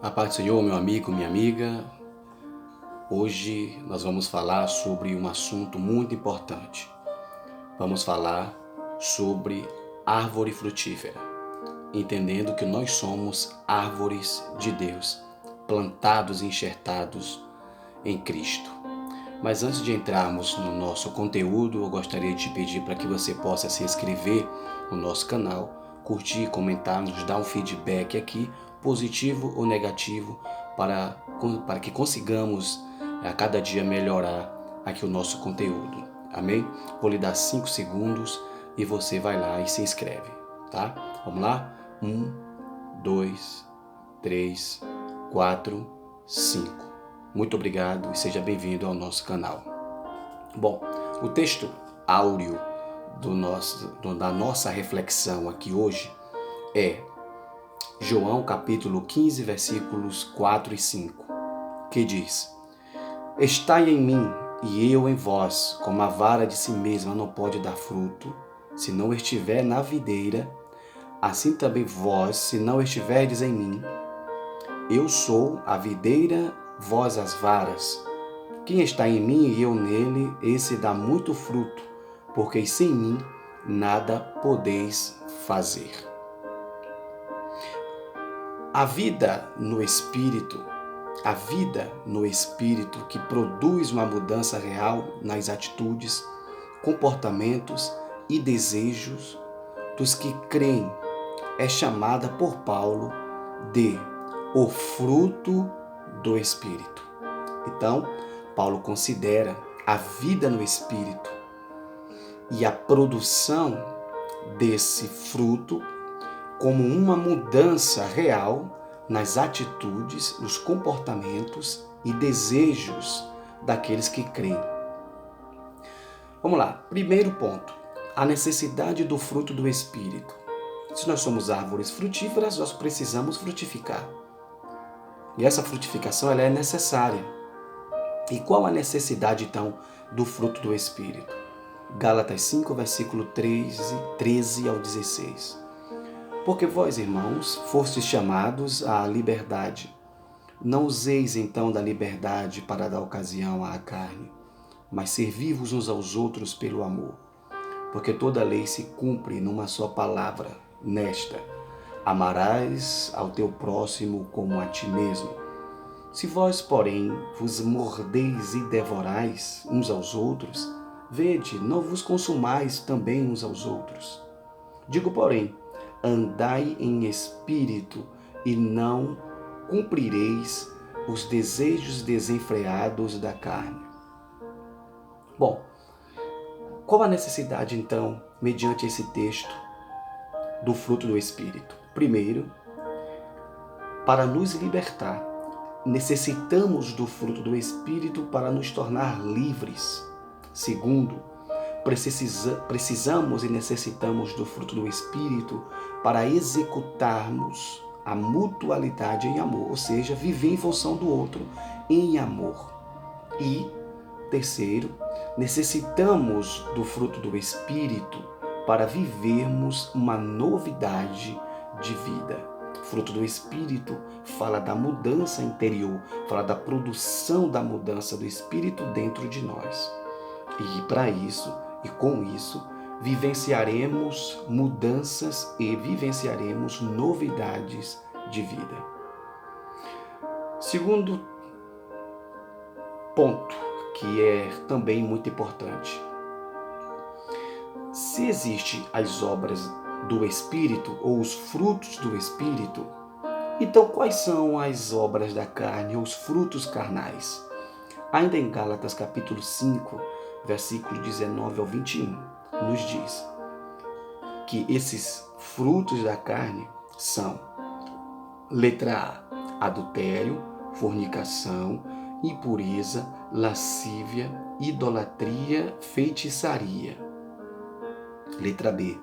A paz do Senhor, meu amigo, minha amiga. Hoje nós vamos falar sobre um assunto muito importante. Vamos falar sobre árvore frutífera, entendendo que nós somos árvores de Deus, plantados e enxertados em Cristo. Mas antes de entrarmos no nosso conteúdo, eu gostaria de te pedir para que você possa se inscrever no nosso canal, curtir, comentar, nos dar um feedback aqui, positivo ou negativo, para que consigamos a cada dia melhorar aqui o nosso conteúdo. Amém? Vou lhe dar 5 segundos e você vai lá e se inscreve, tá? Vamos lá? 1, 2, 3, 4, 5. Muito obrigado e seja bem-vindo ao nosso canal. Bom, o texto áureo da nossa reflexão aqui hoje é João capítulo 15, versículos 4 e 5, que diz: Estai em mim e eu em vós, como a vara de si mesma não pode dar fruto, se não estiver na videira, assim também vós, se não estiverdes em mim. Eu sou a videira, vós as varas. Quem está em mim e eu nele, esse dá muito fruto, porque sem mim nada podeis fazer. A vida no Espírito que produz uma mudança real nas atitudes, comportamentos e desejos dos que creem, é chamada por Paulo de o fruto do Espírito. Então, Paulo considera a vida no Espírito e a produção desse fruto como uma mudança real nas atitudes, nos comportamentos e desejos daqueles que creem. Vamos lá, primeiro ponto, a necessidade do fruto do Espírito. Se nós somos árvores frutíferas, nós precisamos frutificar. E essa frutificação ela é necessária. E qual a necessidade, então, do fruto do Espírito? Gálatas 5, versículo 13 ao 16. Porque vós, irmãos, fostes chamados à liberdade. Não useis, então, da liberdade para dar ocasião à carne, mas servi-vos uns aos outros pelo amor. Porque toda a lei se cumpre numa só palavra, nesta: amarás ao teu próximo como a ti mesmo. Se vós, porém, vos mordeis e devorais uns aos outros, vede, não vos consumais também uns aos outros. Digo, porém, andai em espírito e não cumprireis os desejos desenfreados da carne. Bom, qual a necessidade, então, mediante esse texto, do fruto do Espírito? Primeiro, para nos libertar, necessitamos do fruto do Espírito para nos tornar livres. Segundo, precisamos e necessitamos do fruto do Espírito para executarmos a mutualidade em amor, ou seja, viver em função do outro em amor. E, terceiro, necessitamos do fruto do Espírito para vivermos uma novidade de vida. O fruto do Espírito fala da mudança interior, fala da produção da mudança do Espírito dentro de nós. E para isso, e com isso, vivenciaremos mudanças e vivenciaremos novidades de vida. Segundo ponto, que é também muito importante. Se existem as obras do Espírito ou os frutos do Espírito, então quais são as obras da carne ou os frutos carnais? Ainda em Gálatas capítulo 5, versículo 19 ao 21, nos diz que esses frutos da carne são: letra A, adultério, fornicação, impureza, lascívia, idolatria, feitiçaria. Letra B,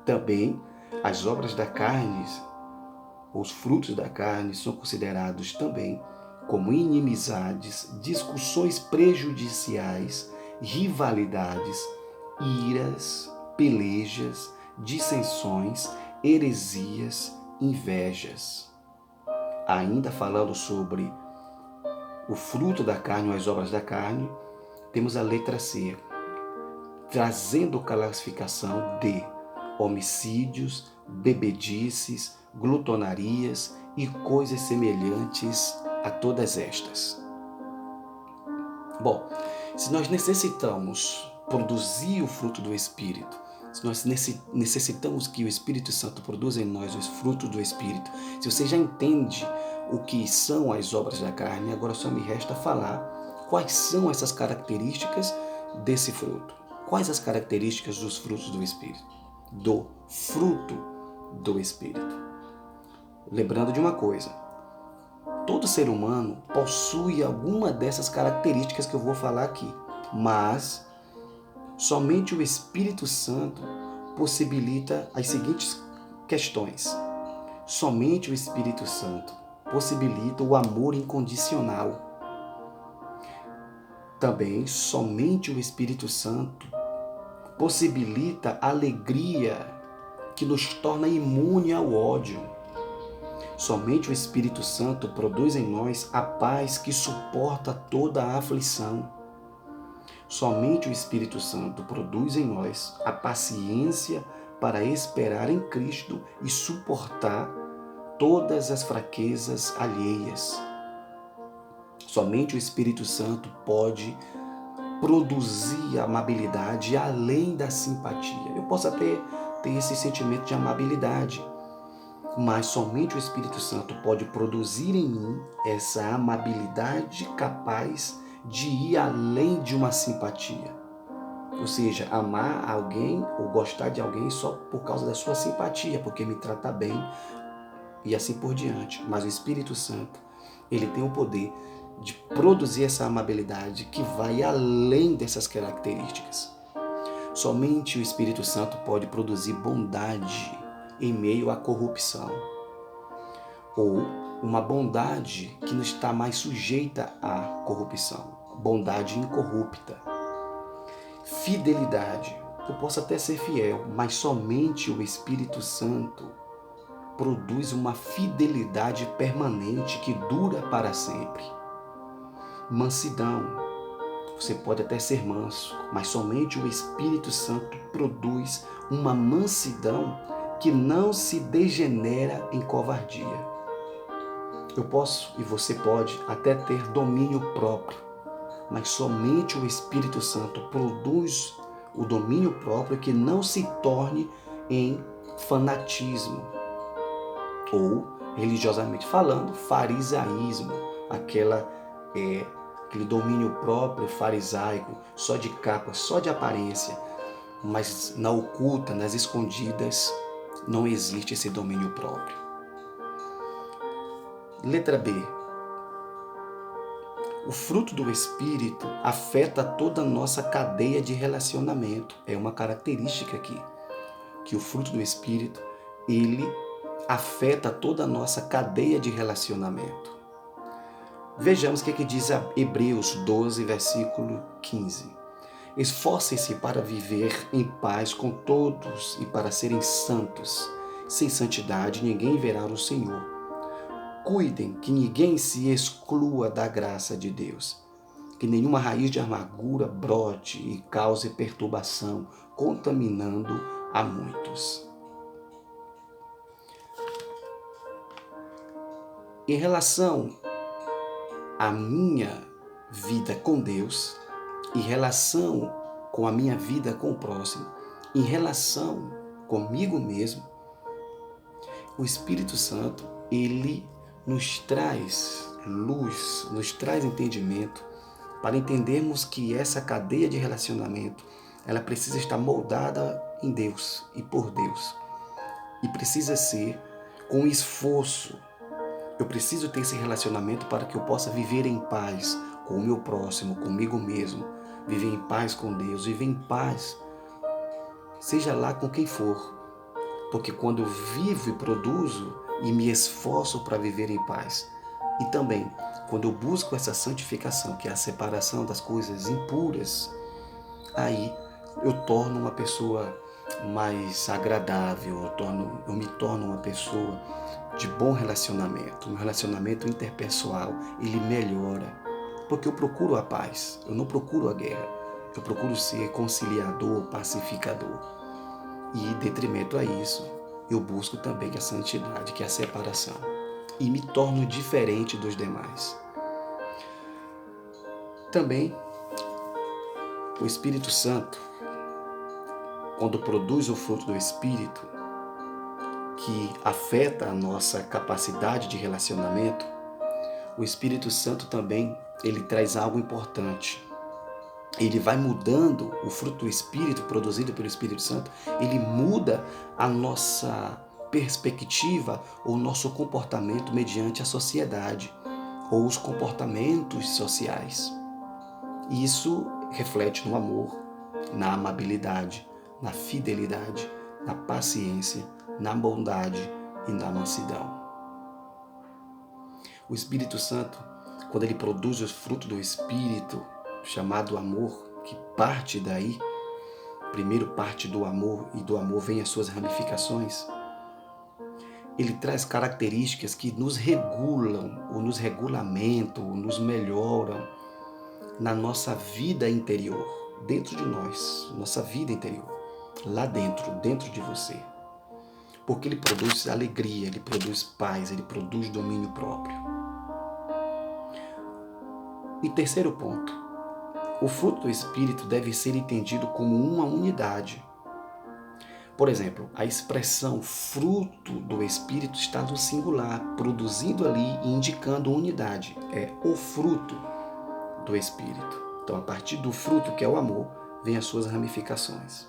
também as obras da carne, os frutos da carne são considerados também como inimizades, discussões prejudiciais, rivalidades, iras, pelejas, dissensões, heresias, invejas. Ainda falando sobre o fruto da carne ou as obras da carne, temos a letra C, trazendo classificação de homicídios, bebedices, glutonarias e coisas semelhantes a todas estas. Bom, se nós necessitamos produzir o fruto do Espírito, se nós necessitamos que o Espírito Santo produza em nós os frutos do Espírito, se você já entende o que são as obras da carne, agora só me resta falar quais são essas características desse fruto. Quais as características dos frutos do Espírito? Do fruto do Espírito. Lembrando de uma coisa, todo ser humano possui alguma dessas características que eu vou falar aqui, mas somente o Espírito Santo possibilita as seguintes questões. Somente o Espírito Santo possibilita o amor incondicional. Também somente o Espírito Santo possibilita a alegria que nos torna imune ao ódio. Somente o Espírito Santo produz em nós a paz que suporta toda a aflição. Somente o Espírito Santo produz em nós a paciência para esperar em Cristo e suportar todas as fraquezas alheias. Somente o Espírito Santo pode produzir amabilidade além da simpatia. Eu posso até ter esse sentimento de amabilidade, mas somente o Espírito Santo pode produzir em mim essa amabilidade capaz de ir além de uma simpatia. Ou seja, amar alguém ou gostar de alguém só por causa da sua simpatia, porque me trata bem e assim por diante. Mas o Espírito Santo, ele tem o poder de produzir essa amabilidade que vai além dessas características. Somente o Espírito Santo pode produzir bondade em meio à corrupção, ou uma bondade que não está mais sujeita à corrupção, bondade incorrupta. Fidelidade, eu posso até ser fiel, mas somente o Espírito Santo produz uma fidelidade permanente que dura para sempre. Mansidão, você pode até ser manso, mas somente o Espírito Santo produz uma mansidão que não se degenera em covardia. Eu posso e você pode até ter domínio próprio, mas somente o Espírito Santo produz o domínio próprio que não se torne em fanatismo ou, religiosamente falando, farisaísmo, aquele domínio próprio farisaico, só de capa, só de aparência, mas na oculta, nas escondidas, não existe esse domínio próprio. Letra B. O fruto do Espírito afeta toda a nossa cadeia de relacionamento. É uma característica aqui, que o fruto do Espírito, ele afeta toda a nossa cadeia de relacionamento. Vejamos o que diz Hebreus 12, versículo 15. Esforcem-se para viver em paz com todos e para serem santos. Sem santidade ninguém verá o Senhor. Cuidem que ninguém se exclua da graça de Deus, que nenhuma raiz de amargura brote e cause perturbação, contaminando a muitos. Em relação à minha vida com Deus, em relação com a minha vida com o próximo, em relação comigo mesmo, o Espírito Santo, ele nos traz luz, nos traz entendimento para entendermos que essa cadeia de relacionamento, ela precisa estar moldada em Deus e por Deus. E precisa ser com esforço. Eu preciso ter esse relacionamento para que eu possa viver em paz com o meu próximo, comigo mesmo. Viver em paz com Deus, viver em paz, seja lá com quem for. Porque quando eu vivo e produzo e me esforço para viver em paz, e também quando eu busco essa santificação, que é a separação das coisas impuras, aí eu torno uma pessoa mais agradável, eu me torno uma pessoa de bom relacionamento. Um relacionamento interpessoal, ele melhora, porque eu procuro a paz, eu não procuro a guerra. Eu procuro ser conciliador, pacificador. E, em detrimento a isso, eu busco também a santidade, que é a separação. E me torno diferente dos demais. Também, o Espírito Santo, quando produz o fruto do Espírito, que afeta a nossa capacidade de relacionamento, o Espírito Santo também, ele traz algo importante. Ele vai mudando o fruto do Espírito, produzido pelo Espírito Santo, ele muda a nossa perspectiva ou nosso comportamento mediante a sociedade ou os comportamentos sociais. E isso reflete no amor, na amabilidade, na fidelidade, na paciência, na bondade e na mansidão. O Espírito Santo, quando ele produz os frutos do Espírito, chamado amor, que parte daí, primeiro parte do amor e do amor vem as suas ramificações, ele traz características que nos regulam, ou nos regulamentam, ou nos melhoram na nossa vida interior, dentro de nós, nossa vida interior, lá dentro de você. Porque ele produz alegria, ele produz paz, ele produz domínio próprio. E terceiro ponto, o fruto do Espírito deve ser entendido como uma unidade. Por exemplo, a expressão fruto do Espírito está no singular, produzindo ali e indicando unidade. É o fruto do Espírito. Então, a partir do fruto, que é o amor, vem as suas ramificações.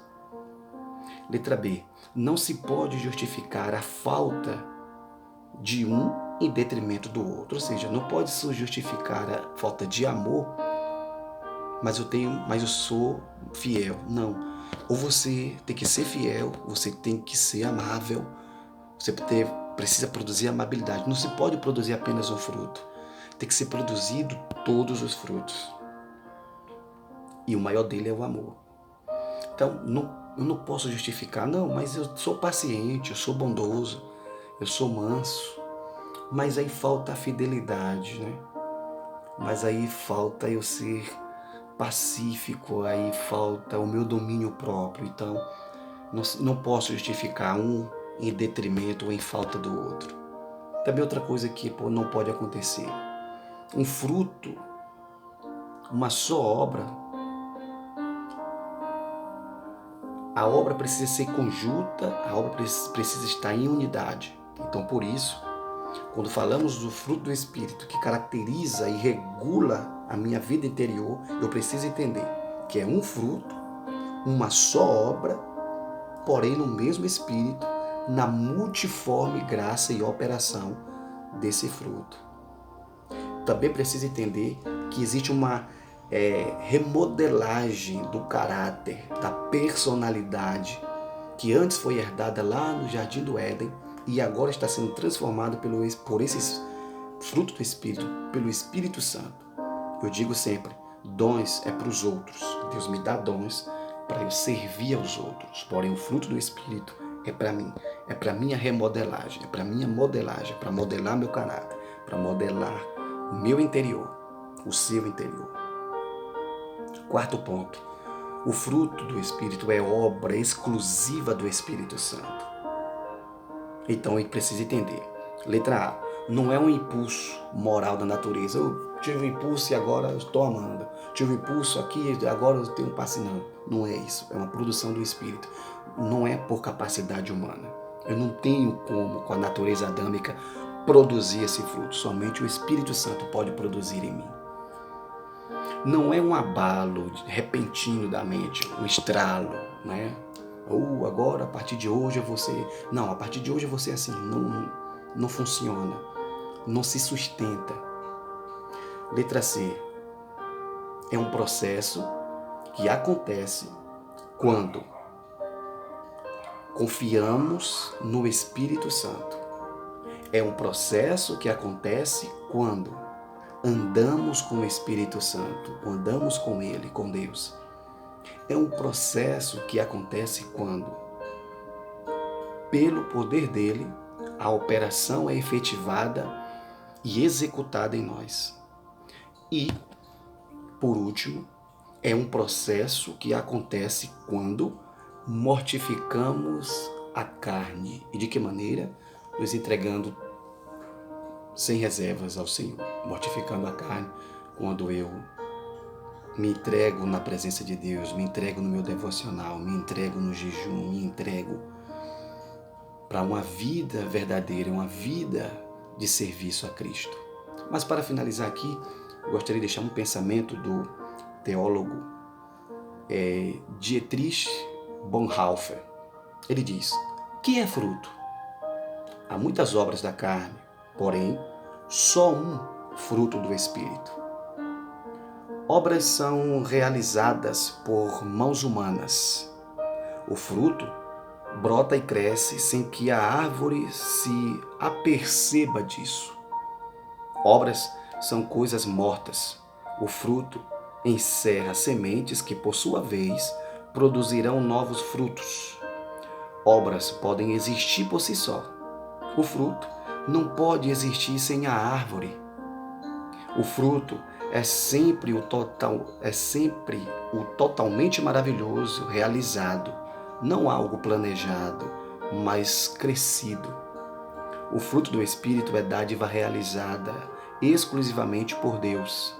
Letra B. Não se pode justificar a falta de um em detrimento do outro. Ou seja, não pode se justificar a falta de amor, mas eu sou fiel. Não. Ou você tem que ser fiel, você tem que ser amável, você precisa produzir amabilidade. Não se pode produzir apenas um fruto. Tem que ser produzido todos os frutos. E o maior dele é o amor. Então, eu não posso justificar, não, mas eu sou paciente, eu sou bondoso, eu sou manso. Mas aí falta a fidelidade, né? Mas aí falta eu ser pacífico, aí falta o meu domínio próprio. Então, não posso justificar um em detrimento ou em falta do outro. Também outra coisa que não pode acontecer. Um fruto, uma só obra, a obra precisa ser conjunta, a obra precisa estar em unidade. Então, por isso, quando falamos do fruto do Espírito, que caracteriza e regula a minha vida interior, eu preciso entender que é um fruto, uma só obra, porém no mesmo Espírito, na multiforme graça e operação desse fruto. Também preciso entender que existe uma remodelagem do caráter, da personalidade, que antes foi herdada lá no Jardim do Éden e agora está sendo transformado por esses frutos do Espírito, pelo Espírito Santo. Eu digo sempre, dons é para os outros. Deus me dá dons para eu servir aos outros. Porém, o fruto do Espírito é para mim, é para minha remodelagem, é para minha modelagem, para modelar meu caráter, para modelar o meu interior, o seu interior. Quarto ponto, o fruto do Espírito é obra exclusiva do Espírito Santo. Então, ele precisa entender. Letra A, não é um impulso moral da natureza. Eu tive um impulso e agora eu estou amando. Tive um impulso aqui e agora eu tenho passe. Não é isso. É uma produção do Espírito. Não é por capacidade humana. Eu não tenho como, com a natureza adâmica, produzir esse fruto. Somente o Espírito Santo pode produzir em mim. Não é um abalo repentino da mente, um estralo, né? Ou agora, a partir de hoje eu vou ser... Não, a partir de hoje eu vou ser assim. Não funciona. Não se sustenta. Letra C. É um processo que acontece quando confiamos no Espírito Santo. É um processo que acontece quando andamos com o Espírito Santo, andamos com Ele, com Deus. É um processo que acontece quando pelo poder dele, a operação é efetivada e executada em nós. E, por último, é um processo que acontece quando mortificamos a carne. E de que maneira? Nos entregando sem reservas ao Senhor. Mortificando a carne quando eu me entrego na presença de Deus, me entrego no meu devocional, me entrego no jejum, me entrego para uma vida verdadeira, uma vida de serviço a Cristo. Mas para finalizar aqui, eu gostaria de deixar um pensamento do teólogo Dietrich Bonhoeffer. Ele diz: que é fruto? Há muitas obras da carne, porém, só um fruto do Espírito. Obras são realizadas por mãos humanas. O fruto brota e cresce sem que a árvore se aperceba disso. Obras são coisas mortas. O fruto encerra sementes que, por sua vez, produzirão novos frutos. Obras podem existir por si só. O fruto não pode existir sem a árvore. O fruto é sempre o totalmente maravilhoso, realizado, não algo planejado, mas crescido. O fruto do Espírito é dádiva realizada exclusivamente por Deus.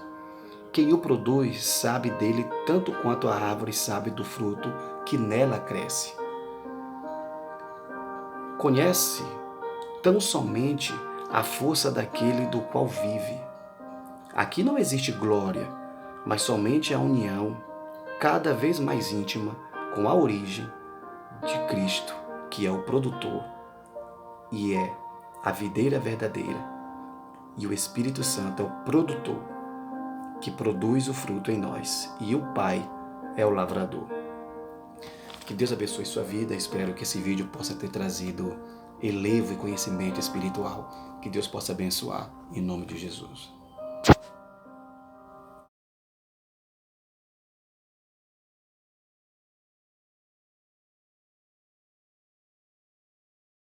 Quem o produz sabe dele tanto quanto a árvore sabe do fruto que nela cresce. Conhece tão somente a força daquele do qual vive. Aqui não existe glória, mas somente a união cada vez mais íntima com a origem de Cristo, que é o produtor e é a videira verdadeira, e o Espírito Santo é o produtor que produz o fruto em nós, e o Pai é o lavrador. Que Deus abençoe sua vida. Espero que esse vídeo possa ter trazido elevo e conhecimento espiritual. Que Deus possa abençoar em nome de Jesus.